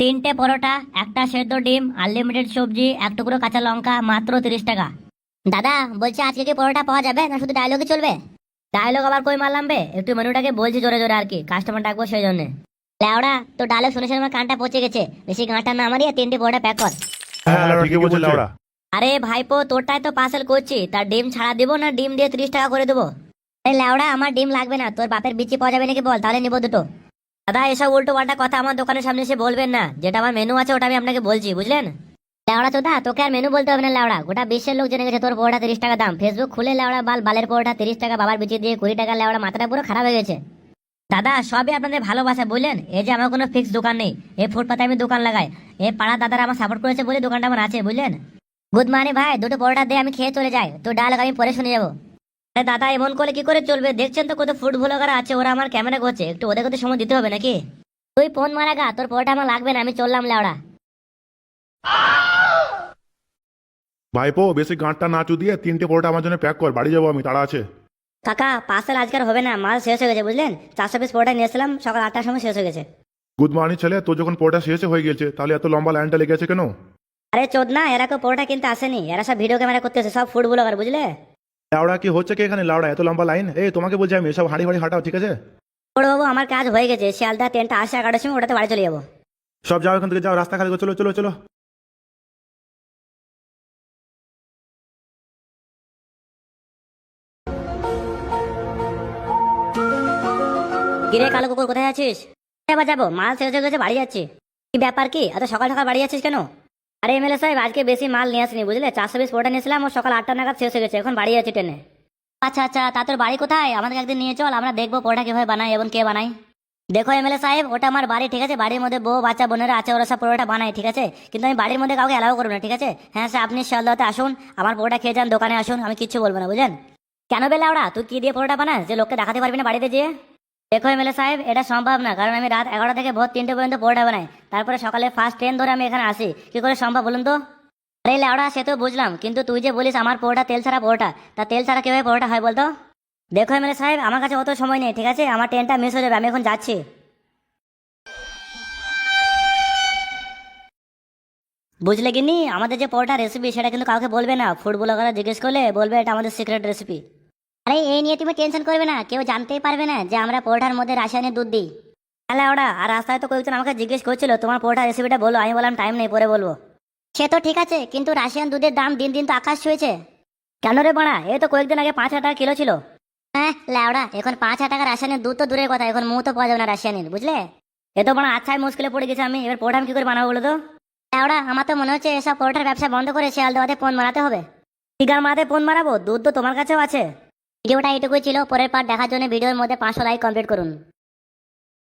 তিনটে পরোটা, একটা সেদ্ধ ডিম, আনলিমিটেড সবজি, এক টুকরো কাঁচা লঙ্কা, মাত্র 30 টাকা। দাদা বলছি আজকে কি পরোটা পাওয়া যাবে না শুধু ডায়লগে চলবে? ডায়লগ আবার কই মারলাম বে, একটু মেনুটাকে বলছি জোরে জোরে আর কি, কাস্টমার ডাকবো সেই জন্য। লেওড়া তো ডায়লগ শুনে শুনে আমার কানটা পচে গেছে, বেশি গাঁটা না মারিয়ে 3টে পরোটা প্যাক কর। হ্যাঁ লাউড়া, ঠিকই বলছে লাউড়া। আরে ভাইপো তোরটাই তো পার্সেল করছি, তার ডিম ছাড়া দেবো না ডিম দিয়ে 30 টাকা করে দেবো? আরে লেওড়া আমার ডিম লাগবে না, তোর বাপের বিচি পাওয়া যাবে নাকি বল, তাহলে নিবো দুটো। দাদা এসব উল্টো পাল্টা কথা আমার দোকানের সামনে এসে বলবেন না, যেটা আমার মেনু আছে ওটা আমি আপনাকে বলছি, বুঝলেন? লেওড়া চোদা তোকে আর মেনু বলতে হবে না লেওড়া, গোটা বিশ্বের লোক জেনে গেছে তোর পরোটা 30 টাকা দাম। ফেসবুক খুলে লেওড়া বালের পরোটা 30 টাকা, বাবার বিচি দিয়ে 20 টাকা, লেওড়া মাথাটা পুরো খারাপ হয়ে গেছে। দাদা সবই আপনাদের ভালোবাসা বুঝলেন, এই যে আমার কোনো ফিক্স দোকান নেই, এই ফুটপাতে আমি দোকান লাগাই, এই পাড়া দাদারা আমার সাপোর্ট করেছে বলে দোকানটা আমার আছে, বুঝলেন? গুড মর্নিং ভাই, দুটো পরোটা দিয়ে আমি খেয়ে চলে যাই, তো ডাল আমি পরে শুনে যাবো। আরে দাদা এমন করলে কি করে চলবে, দেখছেন তো কত ফুড ব্লগার আছে, ওরা আমার ক্যামেরা করছে, একটু ওদের কথা সময় দিতে হবে নাকি? তুই ফোন মারা গা, তোর পরোটা আমার লাগবে না, আমি চললাম লেওড়া। ভাইপো বেশি গাঁটটা না চুদিয়ে 3টে পরোটা আমার জন্য প্যাক কর, বাড়ি যাবো আমি, তাড়া আছে। কাকা পার্সেল আজকাল হবে না, মাল শেষ হয়ে গেছে বুঝলেন, 400 পিস পরোটা নিয়েছিলাম সকাল 8টার সময় শেষ হয়ে গেছে। গুড মর্নিং ছেলে, তোর যখন পরোটা শেষ হয়ে গেছে তাহলে এত লম্বা লাইনটা লেগে আছে কেন? আরে চোদ না, এরা কেউ পরোটা কিনতে আসেনি, এরা সব ভিডিও ক্যামেরা করতেছে, সব ফুড ব্লগার বুঝলে। লাউড়া কি হচ্ছে কি এখানে? লাউড়া এত লম্বা লাইন, এই তোমাকে বলছি আমি, এসব হাঁড়ি হাঁটাও, ঠিক আছে? বড় বাবু আমার কাজ হয়ে গেছে, শিয়ালদা ট্রেনটা আসে 11টার সময়, ওটাতে বাড়ি চলে যাবো। সব যাও এখান থেকে, যাও, রাস্তা খালি করো, চলো চলো চলো। কিরে কালো কুকুর কোথায় আছিস? এবার যাবো, মাল শেষ হয়ে গেছে, বাড়ি যাচ্ছি। কি ব্যাপার কি এত সকাল সকাল বাড়ি যাচ্ছিস কেন? আরে এমএলএ সাহেব আজকে বেশি মাল নিয়ে আসিনি বুঝলে, 400 পিস পরোটা নিয়েছিলাম, ও সকাল 8টা নাগাদ শেষ হয়ে গেছে, এখন বাড়ি যাচ্ছি ট্রেনে। আচ্ছা আচ্ছা, তা তোর বাড়ি কোথায়? আমাদের একদিন নিয়ে চল, আমরা দেখবো পরোটা কিভাবে বানায় এবং কে বানায়। দেখো এমএলএ সাহেব, ওটা আমার বাড়ি ঠিক আছে, বাড়ির মধ্যে বউ বাচ্চা বোনেরা আছে, ওরা সব পরোটা বানায় ঠিক আছে, কিন্তু আমি বাড়ির মধ্যে কাউকে অ্যালাউ করবো না, ঠিক আছে? হ্যাঁ স্যার আপনি শিয়ালদাতে আসুন, আমার পরোটা খেয়ে যান, দোকানে আসুন, আমি কিচ্ছু বলবো না বুঝলেন। কেন বেলা ওরা তুই কি দিয়ে পরোটা বানাস যে লোককে দেখাতে পারবি না বাড়িতে যেয়ে? দেখো এমএলএ সাহেব এটা সম্ভব না, কারণ আমি রাত 11টা থেকে ভোর 3টে পর্যন্ত পরোটা বানাই, তারপরে সকালে ফার্স্ট ট্রেন ধরে আমি এখানে আসি, কি করে সম্ভব বলুন তো? আরে লেওড়া সে তো বুঝলাম, কিন্তু তুই যে বলিস আমার পরোটা তেল ছাড়া পরোটা, তা তেল ছাড়া কিভাবে পরোটা হয় বলতো? দেখো এমএলএ সাহেব আমার কাছে অত সময় নেই ঠিক আছে, আমার ট্রেনটা মিস হয়ে যাবে, আমি এখন যাচ্ছি। বুঝলে গিন্নি, আমাদের যে পরোটা রেসিপি সেটা কিন্তু কাউকে বলবে না, ফুড ব্লগাররা জিজ্ঞেস করলে বলবে এটা আমাদের সিক্রেট রেসিপি। আরে এই নিয়ে তুমি টেনশন করবে না, কেউ জানতেই পারবে না যে আমরা পরোটার মধ্যে রাসায়নিক দুধ দিই। তাহলে ওরা আর রাস্তায় তো কয়েকজন আমাকে জিজ্ঞেস করছিল তোমার পরোটা রেসিপিটা বলো, আমি বললাম টাইম নেই, পরে বলবো। সে তো ঠিক আছে, কিন্তু রাশিয়ান দুধের দাম দিন দিন তো আকাশ ছুঁয়েছে। কেন রে বাড়া, এই তো কয়েকদিন আগে 5,000 টাকা কিলো ছিল। হ্যাঁ ল্যাওড়া, এখন 5,000 টাকা রাসায়নিক দুধ তো দূরের কথা, এখন মুখ তো পাওয়া যাবে না রাশিয়ানির বুঝলে। এ তো বাড়া আচ্ছাই মুশকিলে পড়ে গেছে আমি, এবার পরোটা আমি কি করে বানাবো বলো তো? ল্যাওড়া আমার তো মনে হচ্ছে এসব পরোটার ব্যবসা বন্ধ করে শিয়ালদাতে ফোন মারাতে হবে। ফিগার মারাতে ফোন মারাবো? দুধ তো তোমার কাছেও আছে। ভিডিওটা এটুকুই ছিল, পরের পার্ট দেখার জন্য ভিডিওর মধ্যে 500 লাইক কমপ্লিট করুন।